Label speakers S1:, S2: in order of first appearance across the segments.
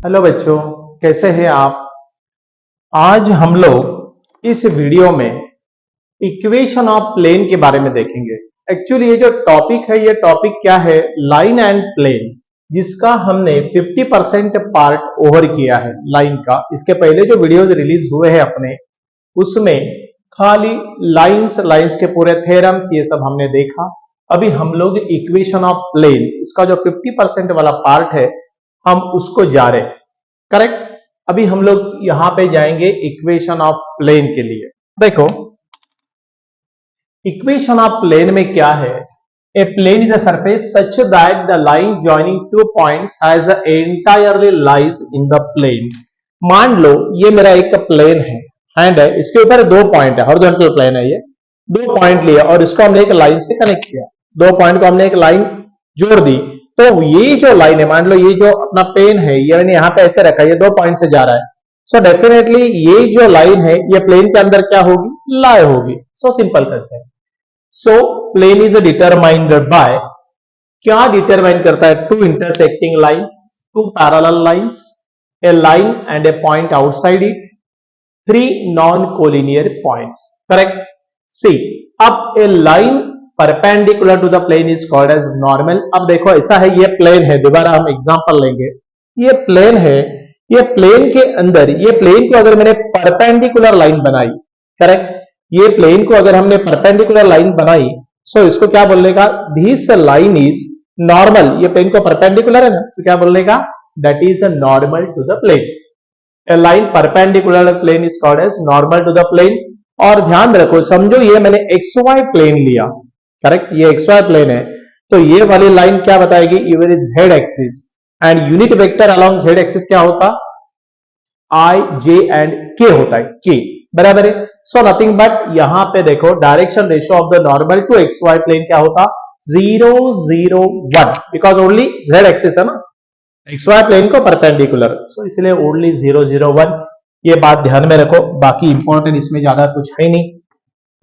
S1: Hello बच्चों, कैसे हैं आप। आज हम लोग इस वीडियो में इक्वेशन ऑफ प्लेन के बारे में देखेंगे। एक्चुअली ये जो टॉपिक है, ये टॉपिक क्या है, लाइन एंड प्लेन, जिसका हमने 50% पार्ट ओवर किया है लाइन का। इसके पहले जो वीडियोस रिलीज हुए हैं अपने, उसमें खाली लाइंस लाइंस के पूरे थ्योरम्स ये सब हमने देखा। अभी हम लोग इक्वेशन ऑफ प्लेन, इसका जो 50% वाला पार्ट है, हम उसको जा रहे हैं। करेक्ट। अभी हम लोग यहां पे जाएंगे इक्वेशन ऑफ प्लेन के लिए। देखो इक्वेशन ऑफ प्लेन में क्या है, a plane is a surface such that the line joining two points has entirely lies in the plane. मान लो ये मेरा एक प्लेन है, हैंड है, इसके ऊपर दो पॉइंट है, हॉरिजॉन्टल प्लेन है, ये दो पॉइंट लिया और इसको हमने एक लाइन से कनेक्ट किया। दो पॉइंट को हमने एक लाइन जोड़ दी, तो ये जो लाइन है, मान लो ये जो अपना पेन है, ये मैंने यहाँ पे ऐसे रखा है, ये दो पॉइंट से जा रहा है। सो डेफिनेटली ये जो लाइन है, ये प्लेन के अंदर क्या होगी, लाई होगी। So simple concept. So plane is determined by, क्या डिटरमाइन करता है, two intersecting lines, two parallel lines, a line and a point outside it, three non collinear points. Correct. See, अब a line perpendicular to the plane is called as normal. अब देखो ऐसा है, ये plane है, दोबारा हम एग्जांपल लेंगे। ये प्लेन है, ये प्लेन के अंदर, ये प्लेन को अगर मैंने परपेंडिकुलर लाइन बनाई, करेक्ट, ये प्लेन को अगर हमने परपेंडिकुलर लाइन बनाई, सो इसको क्या बोलने का, दिस लाइन इज नॉर्मल। ये प्लेन को परपेंडिकुलर है ना, तो क्या बोलने का, that is normal to the plane. A line perpendicular plane is called as normal to the plane. और ध्यान रखो, समझो ये मैंने एक्स वाई प्लेन लिया, करेक्ट, ये एक्स वाई प्लेन है, तो ये वाली लाइन क्या बताएगी, your is z axis, and unit vector along z axis क्या होता, आई जे एंड के होता है, के, बराबर है। सो नथिंग बट यहां पे देखो direction ratio of the normal to x y plane क्या होता, 0 0 1, बिकॉज ओनली जेड एक्सिस है ना, एक्स वाई प्लेन को परपेंडिकुलर, सो इसलिए ओनली 0 0 1। ये बात ध्यान में रखो, बाकी इंपॉर्टेंट इसमें ज्यादा कुछ है नहीं।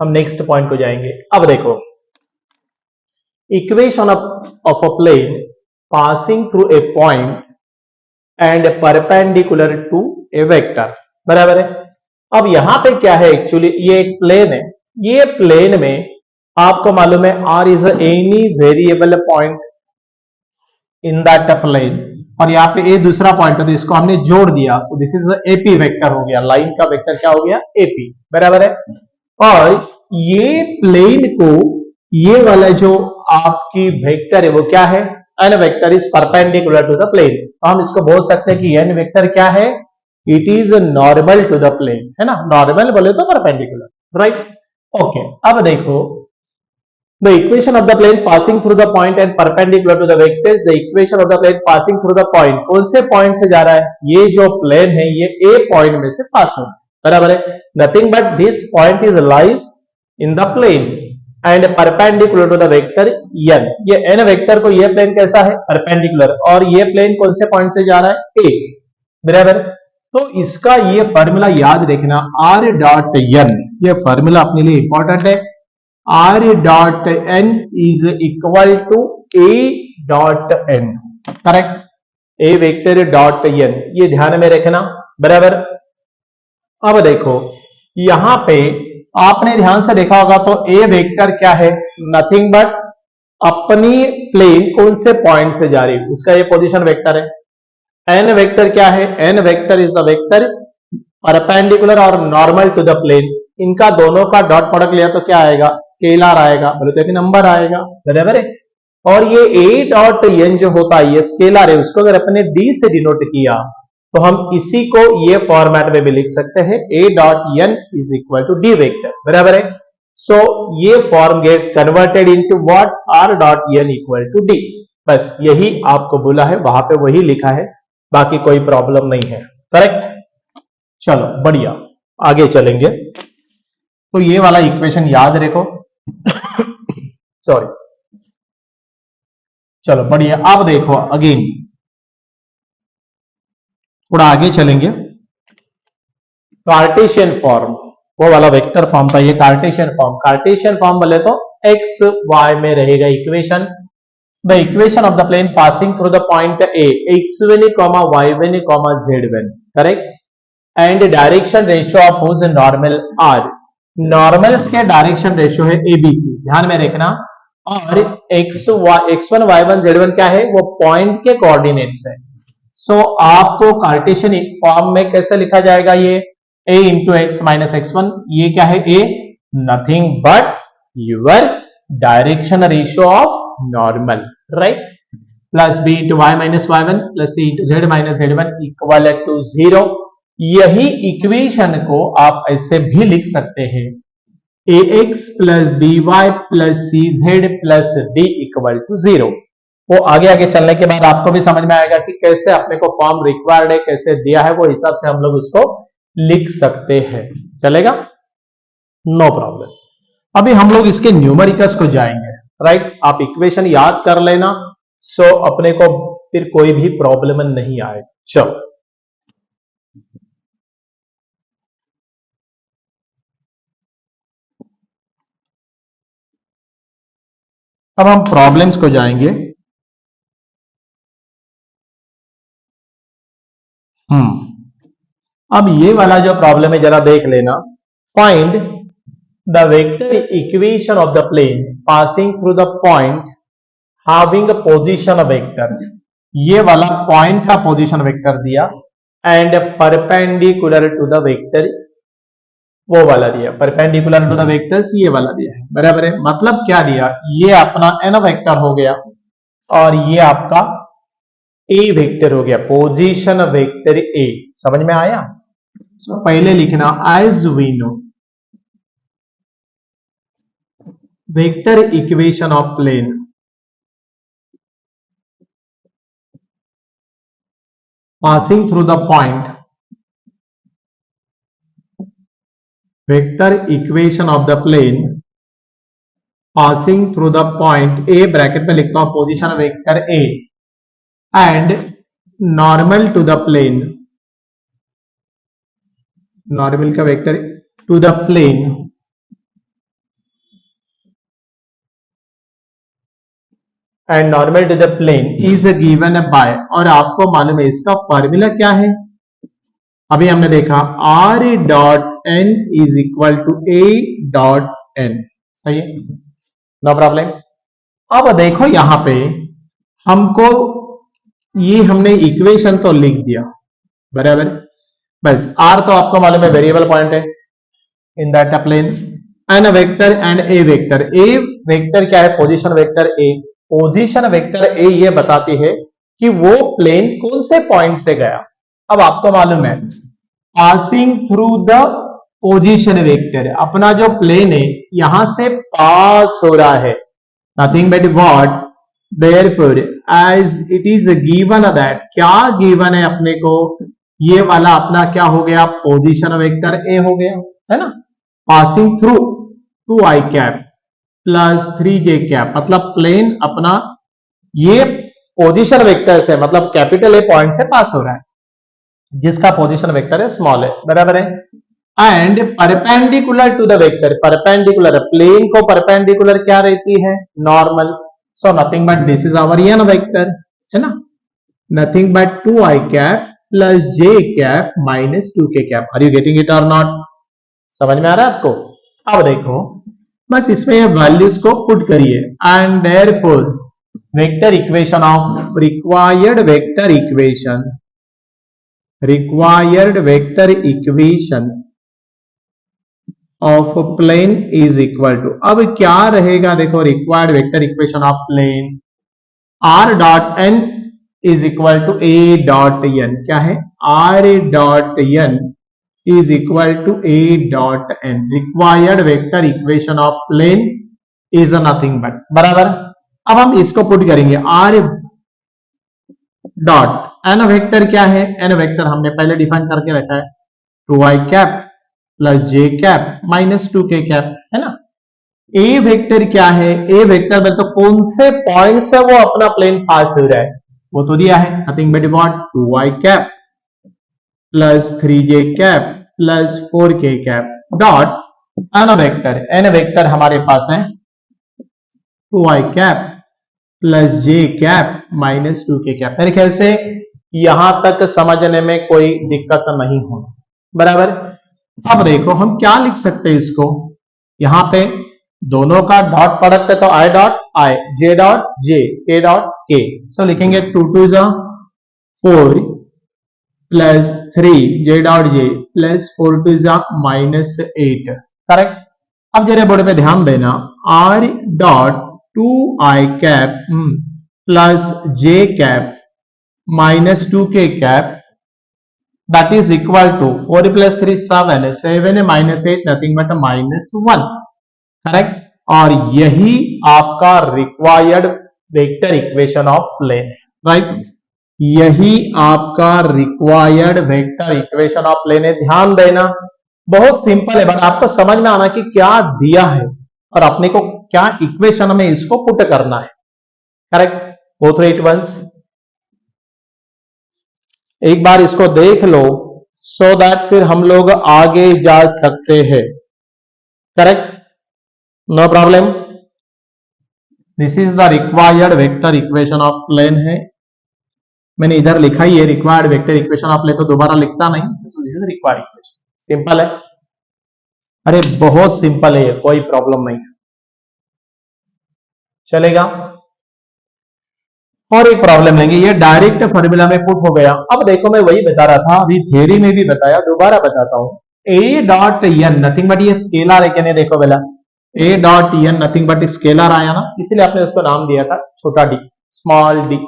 S1: हम नेक्स्ट पॉइंट को जाएंगे। अब देखो equation of a plane passing through a point and perpendicular to a vector, बराबर है। अब यहां पे क्या है, एक्चुअली ये एक प्लेन है, ये प्लेन में आपको मालूम है r is any variable point in that plane, और यहाँ पे a दूसरा पॉइंट है, तो इसको हमने जोड़ दिया, सो दिस इज एपी वेक्टर हो गया, लाइन का वेक्टर क्या हो गया, एपी, बराबर है। और ये प्लेन को, ये वाला जो आपकी वेक्टर है वो क्या है, n vector is perpendicular to the plane. तो हम इसको बोल सकते हैं कि एन वेक्टर क्या है, it is normal to the plane, है ना, नॉर्मल बोले तो परपेंडिकुलर, राइट। ओके, अब देखो the equation of the plane passing through the point and perpendicular to the vectors. The equation of the plane passing through the point, कौन से point से जा रहा है, ये जो प्लेन है ये ए पॉइंट में से पास हो, बराबर है। Nothing but this point is lies in the plane and perpendicular to the vector n। ये n वेक्टर को, ये प्लेन कैसा है, परपेंडिकुलर, और ये प्लेन कौन से पॉइंट से जा रहा है, a, बराबर। तो इसका ये फॉर्मूला याद रखना, r डॉट n, ये फॉर्मूला अपने लिए इंपॉर्टेंट है। r dot n is equal to a dot n, correct, a vector dot n, ये ध्यान में रखना, बराबर। अब देखो यहां पे आपने ध्यान से देखा होगा, तो ए वेक्टर क्या है, नथिंग बट अपनी प्लेन कौन से पॉइंट से जा रही है, उसका ये पोजीशन वेक्टर है। एन वेक्टर क्या है, n vector is the vector perpendicular और नॉर्मल टू द प्लेन। इनका दोनों का डॉट प्रोडक्ट लिया तो क्या आएगा, स्केलर आएगा, बोले तो एक नंबर आएगा, बराबर है। और ये ए डॉट एन जो होता है, ये स्केलर है, उसको अगर अपने डी से डिनोट किया तो हम इसी को ये फॉर्मेट में भी लिख सकते हैं, a dot n is equal to d vector, बराबर है। सो ये form gets converted into what, r dot n equal to d. बस यही आपको बोला है, वहां पे वही लिखा है, बाकी कोई प्रॉब्लम नहीं है, करेक्ट। चलो बढ़िया, आगे चलेंगे। तो ये वाला इक्वेशन याद रखो सॉरी, चलो बढ़िया। अब देखो अगेन थोड़ा आगे चलेंगे। कार्टेशियन फॉर्म, वो वाला वेक्टर फॉर्म था, ये कार्टेशियन फॉर्म। कार्टेशियन फॉर्म बोले तो एक्स वाई में रहेगा equation, the equation of the plane passing through the point a x1, y1, z1, correct, and direction ratio of whose normal are, normals के direction ratio है a b c, ध्यान में रखना, और x1, y1, z1 क्या है, वो पॉइंट के कोऑर्डिनेट्स है। सो आपको कार्टेशियन फॉर्म में कैसे लिखा जाएगा, ये a into x minus x1, ये क्या है, a nothing but your direction ratio of normal, right, plus b into y minus y1 plus c into z minus z1 equal to 0। यही इक्वेशन को आप ऐसे भी लिख सकते हैं, ax plus by plus cz plus d equal to 0। वो आगे आगे चलने के बाद आपको भी समझ में आएगा कि कैसे अपने को फॉर्म रिक्वायर्ड है, कैसे दिया है, वो हिसाब से हम लोग उसको लिख सकते हैं, चलेगा, नो प्रॉब्लम। अभी हम लोग इसके न्यूमेरिकल्स को जाएंगे, राइट, आप इक्वेशन याद कर लेना, सो अपने को फिर कोई भी प्रॉब्लम नहीं आए। चलो अब हम प्रॉब्लम्स को जाएंगे। अब ये वाला जो प्रॉब्लम है जरा देख लेना, find the vector equation of the plane passing through the point having position vector, ये वाला पॉइंट का पोजीशन वेक्टर दिया, and perpendicular to the vector, वो वाला दिया, परपेंडिकुलर टू द वेक्टर्स, ये वाला दिया है, बराबर है। मतलब क्या दिया, ये अपना एन वेक्टर हो गया और ये आपका ए वेक्टर हो गया, पोजीशन वेक्टर ए, समझ में आया। तो पहले लिखना as we know vector equation of plane passing through the point, vector equation of the plane passing through the point A, bracket में लिखता हूं position vector A, and normal to the plane, normal का vector to the plane, and normal to the plane is given by, और आपको मालूम है इसका formula क्या है, अभी हमने देखा r dot n is equal to a dot n, सही है, नो प्रॉब्लम। अब देखो यहां पे हमको ये हमने इक्वेशन तो लिख दिया, बराबर, बस r तो आपको मालूम है वेरिएबल पॉइंट है in that plane, and vector and a vector, a vector क्या है, position vector a, position vector a ये बताती है कि वो प्लेन कौन से पॉइंट से गया। अब आपको मालूम है passing through the position vector, अपना जो प्लेन है यहां से पास हो रहा है, nothing but what, therefore as it is given that, क्या गिवन है अपने को, ये वाला अपना क्या हो गया, पोजीशन वेक्टर ए हो गया, है ना, passing through 2i cap plus 3j cap, मतलब प्लेन अपना ये पोजीशन वेक्टर से, मतलब कैपिटल ए पॉइंट से पास हो रहा है, जिसका पोजीशन वेक्टर है स्मॉल है, बराबर है, and perpendicular to the vector, perpendicular, plane को परपेंडिकुलर क्या रहती है, normal, so nothing but this is our n vector, है ना, nothing but 2i cap plus j cap minus 2k cap, are you getting it और not, समझ में आ रहा है आपको। अब देखो बस इसमें वैल्यूज को पुट करिए, and therefore vector equation of required vector equation, required vector equation of plane is equal to, अब क्या रहेगा, देखो required vector equation of plane, r dot n is equal to a dot n, क्या है, r dot n is equal to a dot n, required vector equation of plane is nothing but, बराबर। अब हम इसको put करेंगे, r dot n vector क्या है, n vector हमने पहले डिफाइन करके रखा है, 2i cap plus j cap minus 2k cap, है ना। a वेक्टर क्या है, a वेक्टर में तो कौन से पॉइंट से वो अपना प्लेन पास हो रहा है, वो तो दिया है, nothing but what, 2i cap plus 3j cap plus 4k cap dot n vector, n vector हमारे पास है 2i cap plus j cap minus 2k cap. मेरे ख्याल से यहां तक समझने में कोई दिक्कत नहीं होगी, बराबर। अब देखो हम क्या लिख सकते हैं इसको, यहां पे दोनों का डॉट प्रोडक्ट है तो I dot I, J dot J, के डॉट के। सो लिखेंगे 2 2 4 plus 3 J dot J plus 4 2 minus 8, correct. अब जरा बोर्ड पे ध्यान देना, R dot 2 I cap plus j cap minus 2k cap, that is equal to 4 plus 3 7 minus 8 nothing but -1, correct. और यही आपका required vector equation of plane, right. यही आपका required vector equation of plane है। ध्यान देना, बहुत सिंपल है, बट आपको समझ में आना कि क्या दिया है और अपने को क्या इक्वेशन में इसको पुट करना है, correct. Go through it once, एक बार इसको देख लो सो दैट फिर हम लोग आगे जा सकते हैं, correct, no problem. This is the required vector equation of plane है, मैंने इधर लिखा ही है required vector equation of plane, तो दोबारा लिखता नहीं। So this is required equation, simple है, अरे बहुत सिंपल है, कोई प्रॉब्लम नहीं चलेगा। और एक प्रॉब्लम लेंगे, ये डायरेक्ट फॉर्मूला में पुट हो गया। अब देखो मैं वही बता रहा था, अभी थ्योरी में भी बताया, दोबारा बताता हूं। A dot n nothing but, ये स्केलर है क्या नहीं, देखो पहला a dot n nothing but scalar आया ना, इसलिए आपने उसको नाम दिया था छोटा d, small d.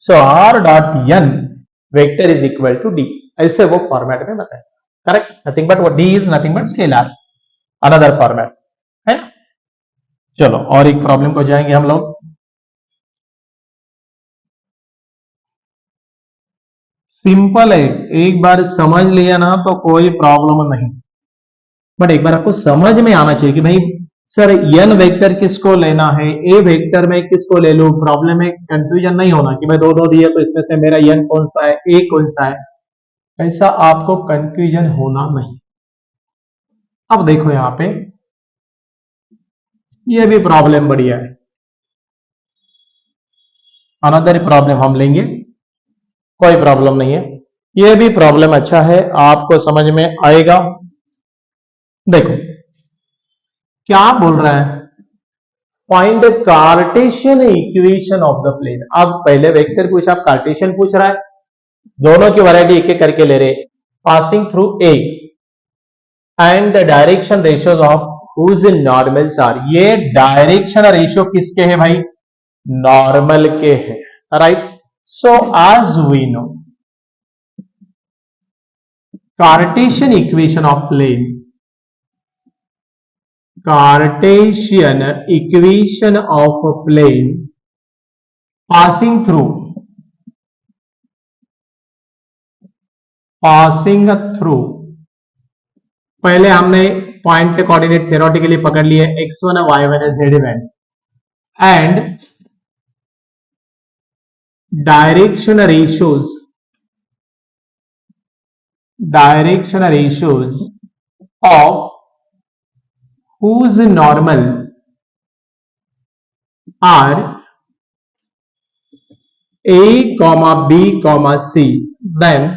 S1: So r dot n vector is equal to d, ऐसे वो फॉर्मेट में बताया, correct. Nothing but d is nothing but scalar, another format है ना। चलो और एक प्रॉब्लम को जाएंगे हम लोग। सिंपल है, एक बार समझ लिया ना तो कोई प्रॉब्लम नहीं, बट एक बार आपको समझ में आना चाहिए कि भाई सर एन वेक्टर किसको लेना है, ए वेक्टर में किसको ले लो। प्रॉब्लम में कंफ्यूजन नहीं होना कि भाई दो दो दिया तो इसमें से मेरा एन कौन सा है, ए कौन सा है, ऐसा आपको कंफ्यूजन होना नहीं। अब देखो यहां पे ये भी प्रॉब्लम बढ़िया है, अनदर प्रॉब्लम हम लेंगे, कोई प्रॉब्लम नहीं है, ये भी प्रॉब्लम अच्छा है, आपको समझ में आएगा। देखो क्या बोल रहा है, find the cartesian equation of the plane. अब पहले वेक्टर पूछा, अब कार्टेशियन पूछ रहा है, दोनों की वैरायटी एक एक करके ले रहे, passing through a and the direction ratios of whose normals are. ये डायरेक्शन रेशियो किसके हैं भाई, नॉर्मल के हैं, right. So as we know, Cartesian equation of plane, Cartesian equation of a plane passing through पहले हमने पॉइंट के coordinate theoretically पकड़ लिए x1 y1 z1 and direction ratios of whose normal are a comma b comma c, then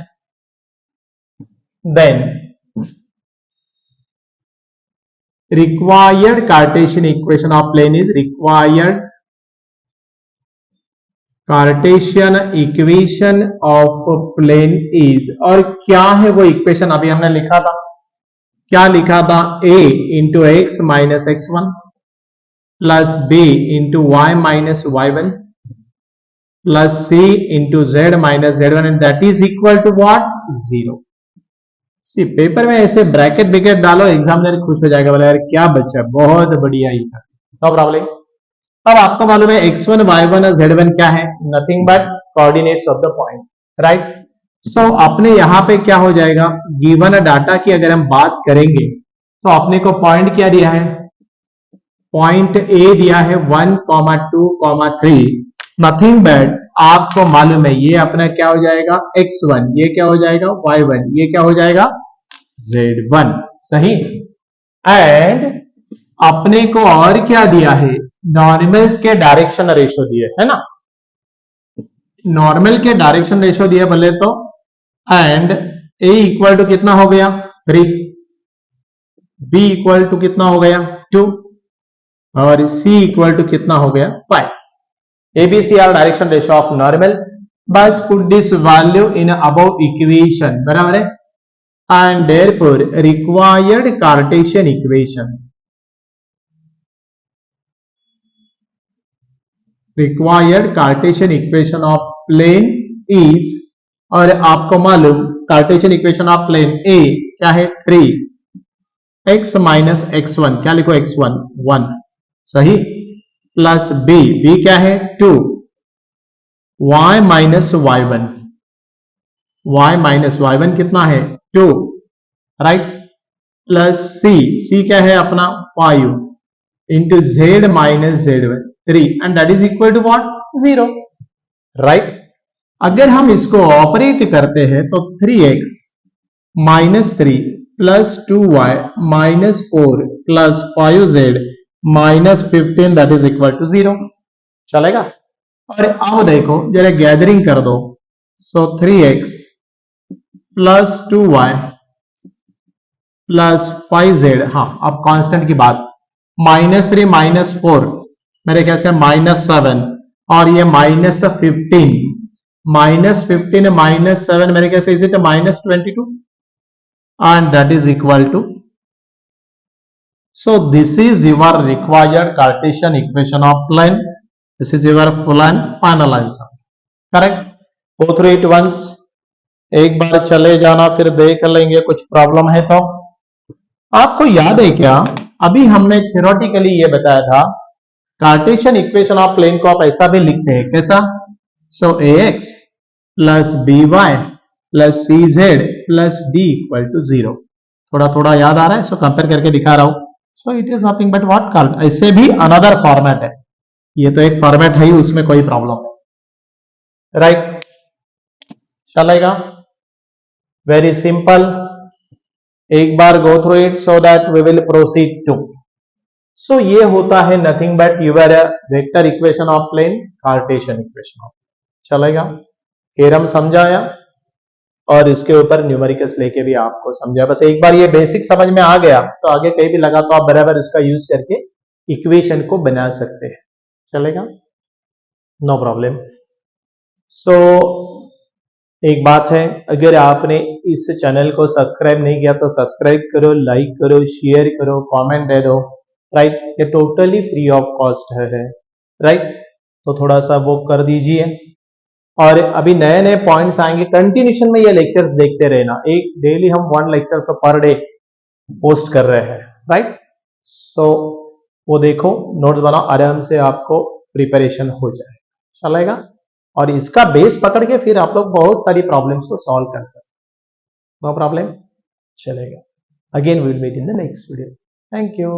S1: required Cartesian equation of plane is required cartesian equation of plane is. और क्या है वो equation, अभी हमने लिखा था, क्या लिखा था, a into x minus x1 plus b into y minus y1 plus c into z minus z1 and that is equal to what, 0। See paper में ऐसे ब्रैकेट ब्रैकेट डालो, एग्जामिनर खुश हो जाएगा, बोले यार क्या बच्चा, बहुत बढ़िया ही था, नो प्रॉब्लम। अब आपको मालूम है x1 y1 और z1 क्या है, nothing but coordinates of the point, right. So अपने यहां पे क्या हो जाएगा, गिवन डाटा की अगर हम बात करेंगे तो अपने को पॉइंट क्या दिया है, पॉइंट ए दिया है 1, 2, 3, नथिंग बट आपको मालूम है ये अपना क्या हो जाएगा x1, ये क्या हो जाएगा y1, ये क्या हो जाएगा z1, सही। एंड अपने को और क्या दिया है, नॉर्मल्स के डायरेक्शन रेशियो दिए है ना, नॉर्मल के डायरेक्शन रेशियो दिए बोले तो, एंड ए इक्वल टू कितना हो गया 3, बी इक्वल टू कितना हो गया 2 और सी इक्वल टू कितना हो गया 5. A B C are direction ratio of normal. बस put this value in above equation, बराबर है. And therefore required Cartesian equation, required Cartesian equation of plane is, और आपको मालूम कार्टेशियन इक्वेशन ऑफ प्लेन ए क्या है 3x माइनस x1, क्या लिखो x1 1 सही, प्लस बी क्या है 2, y minus y1, y minus y1 कितना है 2, राइट, प्लस सी क्या है अपना 5 into z minus z1 3 and that is equal to what 0, right. अगर हम इसको ऑपरेट करते हैं तो 3x minus 3 plus 2y minus 4 plus 5z minus 15 that is equal to 0, चलेगा. और अब देखो जरा गैदरिंग कर दो, सो 3x plus 2y plus 5z, हाँ अब कांस्टेंट की बात, माइनस 3 माइनस 4 मेरे ख्याल से माइनस 7 और ये माइनस 15, माइनस 15 माइनस 7 मेरे ख्याल से is it minus 22 and that is equal to, so this is your required Cartesian equation of plane. This is your full and final answer. Correct? Go through it once. एक बार चले जाना फिर देख लेंगे, कुछ प्रॉब्लम है तो. आपको याद है क्या, अभी हमने थियोरेटिकली ये बताया था कार्टेशियन इक्वेशन ऑफ प्लेन को आप ऐसा भी लिखते हैं, कैसा, so ax plus by plus cz plus d equal to 0. थोड़ा थोड़ा याद आ रहा है, सो कंपेयर करके दिखा रहा हूं. So it is nothing but what called, ऐसे भी अनदर फॉर्मेट है, ये तो एक फॉर्मेट है ही, उसमें कोई प्रॉब्लम नहीं, राइट. चलेगा, वेरी सिंपल. एक बार go through it so that we will proceed to. So ये होता है nothing but your vector equation of plane, Cartesian equation of, चलेगा. थ्योरम समझाया और इसके ऊपर न्यूमेरिकल्स लेके भी आपको समझा. बस एक बार ये बेसिक समझ में आ गया तो आगे कहीं भी लगा तो आप बराबर इसका यूज करके इक्वेशन को बना सकते हैं, चलेगा, नो प्रॉब्लम. सो एक बात है, अगर आपने इस चैनल को सब्सक्राइब नहीं किया तो सब्सक्राइब करो, लाइक करो, शेयर करो, कमेंट दे दो, राइट. ये टोटली फ्री ऑफ कॉस्ट है, राइट. तो थोड़ा सा वो कर दीजिए. और अभी नए नए पॉइंट्स आएंगे, कंटिन्यूशन में ये लेक्चर्स देखते रहना. एक डेली हम 1 लेक्चर्स तो पर डे पोस्ट कर रहे हैं, राइट. तो वो देखो, नोट्स बनाओ, आराम से आपको प्रिपरेशन हो जाए, चलेगा. और इसका बेस पकड़ के फिर आप लोग बहुत सारी प्रॉब्लम्स को सॉल्व कर सकते, नो प्रॉब्लम, चलेगा. Again we will meet in the next video. Thank you.